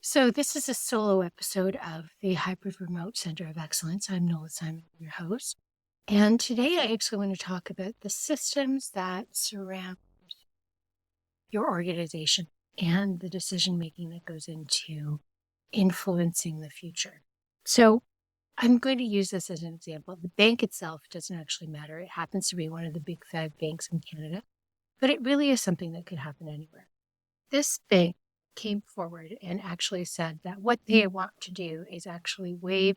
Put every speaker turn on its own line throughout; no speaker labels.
So, this is a solo episode of the Hybrid Remote Center of Excellence. I'm Nola Simon, your host. And today I actually want to talk about the systems that surround your organization and the decision making that goes into influencing the future. So, I'm going to use this as an example. The bank itself doesn't actually matter. It happens to be one of the big five banks in Canada, but it really is something that could happen anywhere. This bank came forward and actually said that what they want to do is actually waive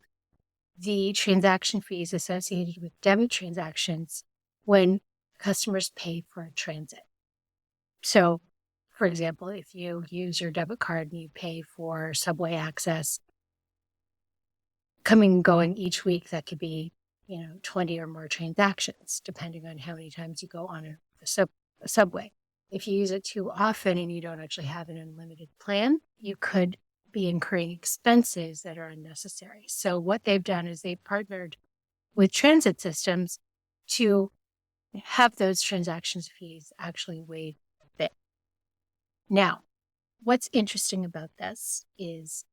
the transaction fees associated with debit transactions when customers pay for a transit. So, for example, if you use your debit card and you pay for subway access coming and going each week, that could be, 20 or more transactions, depending on how many times you go on a subway. If you use it too often and you don't actually have an unlimited plan, you could be incurring expenses that are unnecessary. So what they've done is they've partnered with transit systems to have those transactions fees actually waived a bit. Now, what's interesting about this is,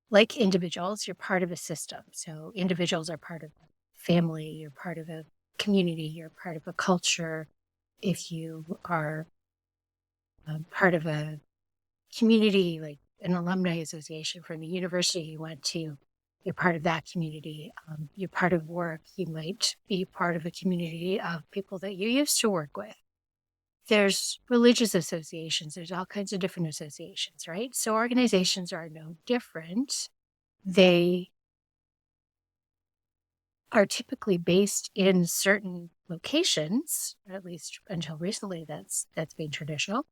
like individuals, you're part of a system. So individuals are part of a family, you're part of a community, you're part of a culture. If you are part of a community, like an alumni association from the university you went to, you're part of that community. You're part of work. You might be part of a community of people that you used to work with. There's religious associations. There's all kinds of different associations, right? So organizations are no different. They are typically based in certain locations, or at least until recently, that's been traditional.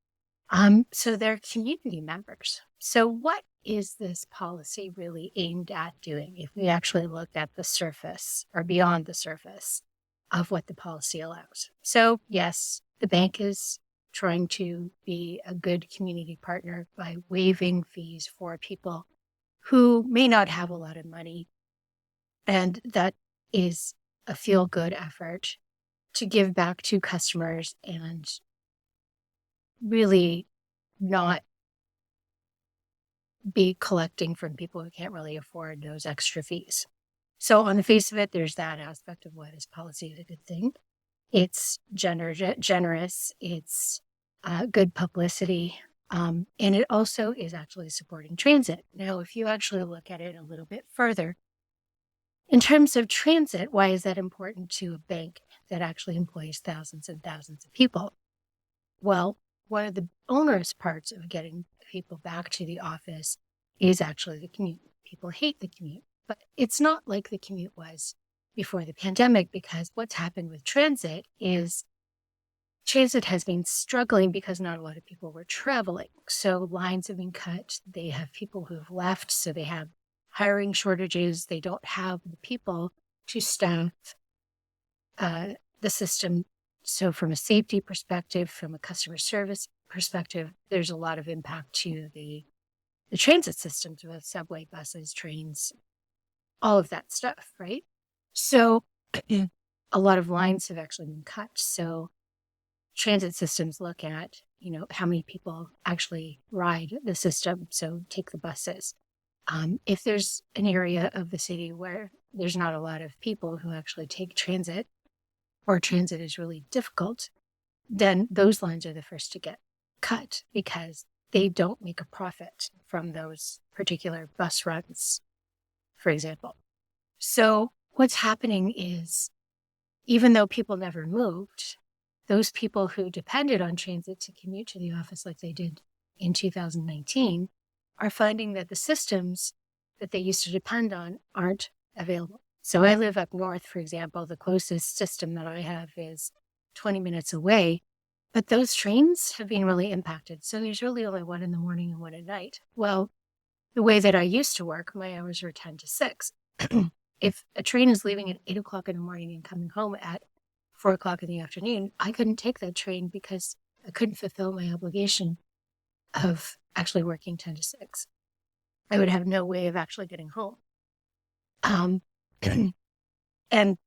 So they're community members. So what is this policy really aimed at doing if we actually looked at the surface or beyond the surface of what the policy allows? So yes, the bank is trying to be a good community partner by waiving fees for people who may not have a lot of money. And that is a feel good effort to give back to customers and really not be collecting from people who can't really afford those extra fees. So on the face of it, there's that aspect of why this policy is a good thing. It's generous, it's good publicity, and it also is actually supporting transit. Now, if you actually look at it a little bit further, in terms of transit, why is that important to a bank that actually employs thousands and thousands of people? Well, one of the onerous parts of getting people back to the office is actually the commute. People hate the commute, but it's not like the commute was before the pandemic, because what's happened with transit is transit has been struggling because not a lot of people were traveling. So lines have been cut. They have people who have left. So they have hiring shortages. They don't have the people to staff the system. So from a safety perspective, from a customer service perspective, there's a lot of impact to the transit systems with subway, buses, trains, all of that stuff, right? So a lot of lines have actually been cut. So transit systems look at, how many people actually ride the system. So take the buses. If there's an area of the city where there's not a lot of people who actually take transit, or transit is really difficult, then those lines are the first to get cut because they don't make a profit from those particular bus runs, for example. So what's happening is, even though people never moved, those people who depended on transit to commute to the office like they did in 2019 are finding that the systems that they used to depend on aren't available. So I live up north, for example. The closest system that I have is 20 minutes away, but those trains have been really impacted. So there's really only one in the morning and one at night. Well, the way that I used to work, my hours were 10 to 6. If a train is leaving at 8 o'clock in the morning and coming home at 4 o'clock in the afternoon, I couldn't take that train because I couldn't fulfill my obligation of actually working 10 to 6. I would have no way of actually getting home. Um, and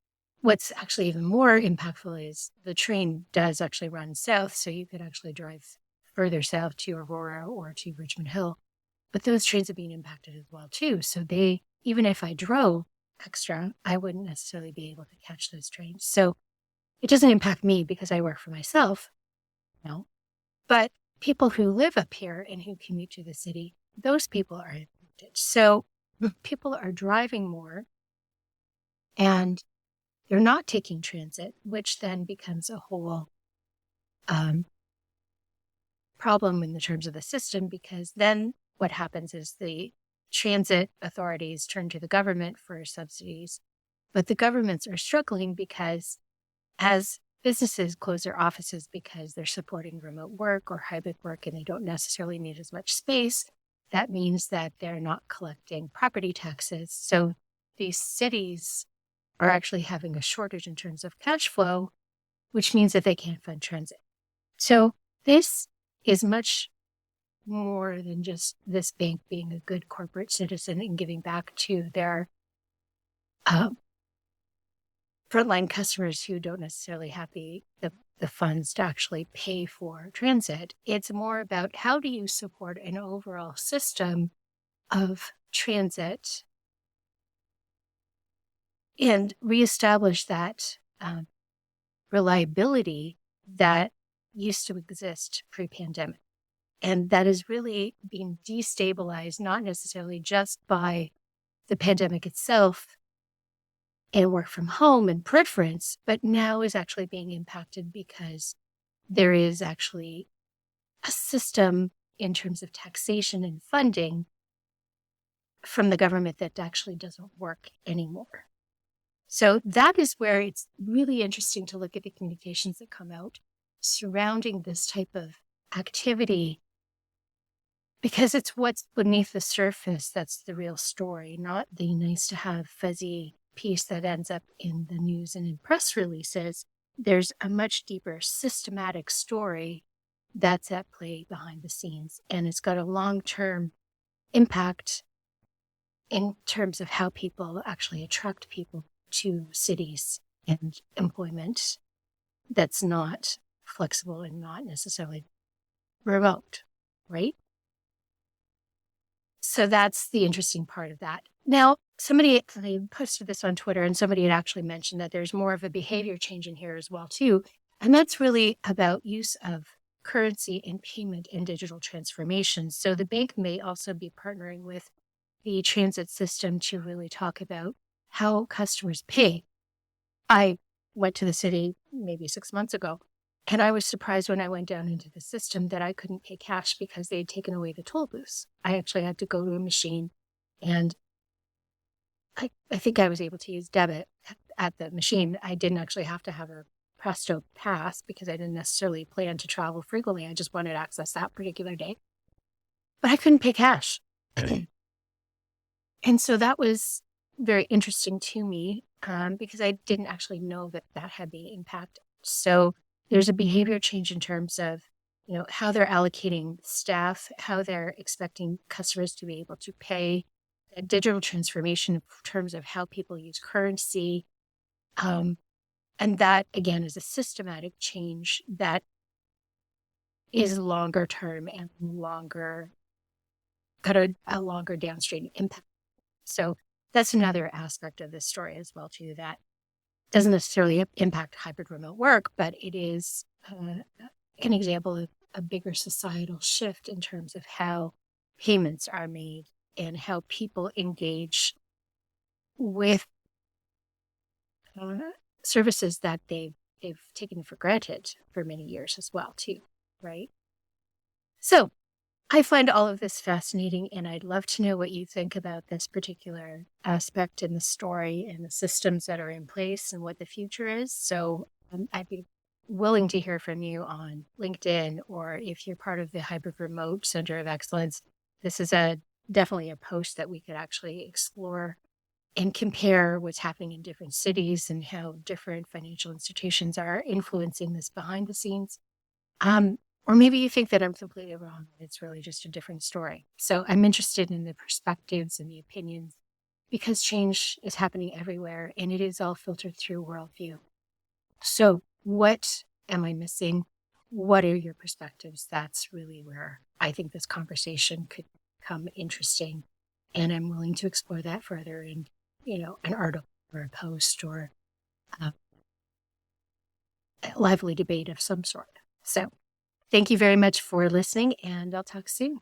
what's actually even more impactful is the train does actually run south, so you could actually drive further south to Aurora or to Richmond Hill but those trains are being impacted as well too. So even if I drove extra, I wouldn't necessarily be able to catch those trains. So it doesn't impact me because I work for myself, no. But people who live up here and who commute to the city, those people are impacted. So people are driving more and they're not taking transit, which then becomes a whole um, problem in the terms of the system, because then what happens is the transit authorities turn to the government for subsidies, but the governments are struggling because as businesses close their offices because they're supporting remote work or hybrid work and they don't necessarily need as much space, that means that they're not collecting property taxes. So these cities are actually having a shortage in terms of cash flow, which means that they can't fund transit. So this is much more than just this bank being a good corporate citizen and giving back to their frontline customers who don't necessarily have the funds to actually pay for transit. It's more about how do you support an overall system of transit and reestablish that reliability that used to exist pre-pandemic. And that is really being destabilized, not necessarily just by the pandemic itself and work from home and preference, but now is actually being impacted because there is actually a system in terms of taxation and funding from the government that actually doesn't work anymore. So that is where it's really interesting to look at the communications that come out surrounding this type of activity, because it's what's beneath the surface that's the real story, not the nice to have fuzzy piece that ends up in the news and in press releases. There's a much deeper systematic story that's at play behind the scenes, and it's got a long-term impact in terms of how people actually attract people to cities and employment that's not flexible and not necessarily remote, right? So that's the interesting part of that. Now, I posted this on Twitter, and somebody had actually mentioned that there's more of a behavior change in here as well, too. And that's really about use of currency and payment and digital transformation. So the bank may also be partnering with the transit system to really talk about how customers pay. I went to the city maybe 6 months ago, and I was surprised when I went down into the system that I couldn't pay cash because they had taken away the toll booths. I actually had to go to a machine, and I think I was able to use debit at the machine. I didn't actually have to have a Presto pass because I didn't necessarily plan to travel frequently. I just wanted access that particular day, but I couldn't pay cash. And so that was very interesting to me because I didn't actually know that that had the impact. So there's a behavior change in terms of, how they're allocating staff, how they're expecting customers to be able to pay, a digital transformation in terms of how people use currency. And that, again, is a systematic change that is longer term and got a longer downstream impact. So that's another aspect of this story as well, too, that doesn't necessarily impact hybrid remote work, but it is an example of a bigger societal shift in terms of how payments are made and how people engage with services that they've taken for granted for many years as well, too, right? So I find all of this fascinating, and I'd love to know what you think about this particular aspect in the story and the systems that are in place and what the future is. So I'd be willing to hear from you on LinkedIn, or if you're part of the Hybrid Remote Center of Excellence, this is definitely a post that we could actually explore and compare what's happening in different cities and how different financial institutions are influencing this behind the scenes. Or maybe you think that I'm completely wrong and it's really just a different story. So I'm interested in the perspectives and the opinions because change is happening everywhere and it is all filtered through worldview. So what am I missing? What are your perspectives? That's really where I think this conversation become interesting. And I'm willing to explore that further in, an article or a post or a lively debate of some sort. So thank you very much for listening, and I'll talk soon.